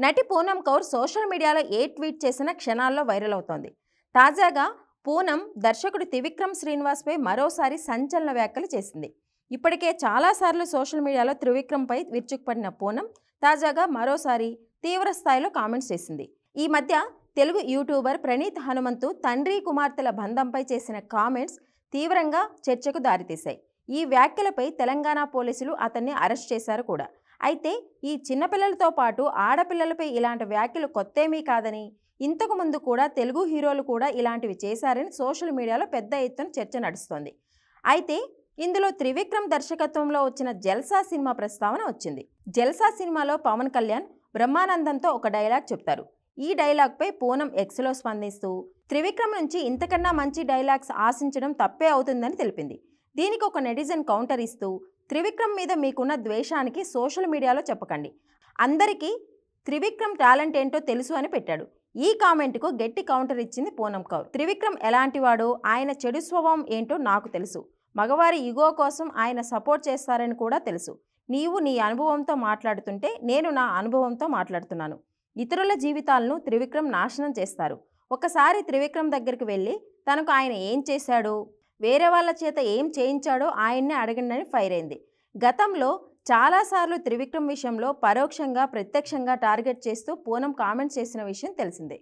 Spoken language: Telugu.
నటి పూనం కౌర్ సోషల్ మీడియాలో ఏ ట్వీట్ చేసినా క్షణాల్లో వైరల్ అవుతోంది. తాజాగా పూనం దర్శకుడు త్రివిక్రమ్ శ్రీనివాస్పై మరోసారి సంచలన వ్యాఖ్యలు చేసింది. ఇప్పటికే చాలాసార్లు సోషల్ మీడియాలో త్రివిక్రమ్పై విరుచుకుపడిన పూనం తాజాగా మరోసారి తీవ్ర స్థాయిలో కామెంట్స్ చేసింది. ఈ మధ్య తెలుగు యూట్యూబర్ ప్రణీత్ హనుమంతు తండ్రి కుమార్తెల బంధంపై చేసిన కామెంట్స్ తీవ్రంగా చర్చకు దారితీశాయి. ఈ వ్యాఖ్యలపై తెలంగాణ పోలీసులు అతన్ని అరెస్ట్ చేశారు కూడా. అయితే ఈ చిన్నపిల్లలతో పాటు ఆడపిల్లలపై ఇలాంటి వ్యాఖ్యలు కొత్తేమీ కాదని, ఇంతకు ముందు కూడా తెలుగు హీరోలు కూడా ఇలాంటివి చేశారని సోషల్ మీడియాలో పెద్ద ఎత్తున చర్చ నడుస్తోంది. అయితే ఇందులో త్రివిక్రమ్ దర్శకత్వంలో వచ్చిన జల్సా సినిమా ప్రస్తావన వచ్చింది. జల్సా సినిమాలో పవన్ కళ్యాణ్ బ్రహ్మానందంతో ఒక డైలాగ్ చెప్తారు. ఈ డైలాగ్పై పూనం ఎక్స్లో స్పందిస్తూ త్రివిక్రమ్ నుంచి ఇంతకన్నా మంచి డైలాగ్స్ ఆశించడం తప్పే అవుతుందని తెలిపింది. దీనికి ఒక నెటిజన్ కౌంటర్ ఇస్తూ, త్రివిక్రమ్ మీద మీకున్న ద్వేషానికి సోషల్ మీడియాలో చెప్పకండి, అందరికీ త్రివిక్రమ్ టాలెంట్ ఏంటో తెలుసు అని పెట్టాడు. ఈ కామెంట్కు గట్టి కౌంటర్ ఇచ్చింది పూనం కౌర్. త్రివిక్రమ్ ఎలాంటివాడో, ఆయన చెడు స్వభావం ఏంటో నాకు తెలుసు. మగవారి ఇగో కోసం ఆయన సపోర్ట్ చేస్తారని కూడా తెలుసు. నీవు నీ అనుభవంతో మాట్లాడుతుంటే నేను నా అనుభవంతో మాట్లాడుతున్నాను. ఇతరుల జీవితాలను త్రివిక్రమ్ నాశనం చేస్తారు. ఒకసారి త్రివిక్రమ్ దగ్గరికి వెళ్ళి తనకు ఆయన ఏం చేశాడో, వేరే వాళ్ళ చేత ఏం చేయించాడో ఆయన్నే అడగండి ఫైర్ అయింది. గతంలో చాలాసార్లు త్రివిక్రమ్ విషయంలో పరోక్షంగా ప్రత్యక్షంగా టార్గెట్ చేస్తూ పూనం కామెంట్స్ చేసిన విషయం తెలిసిందే.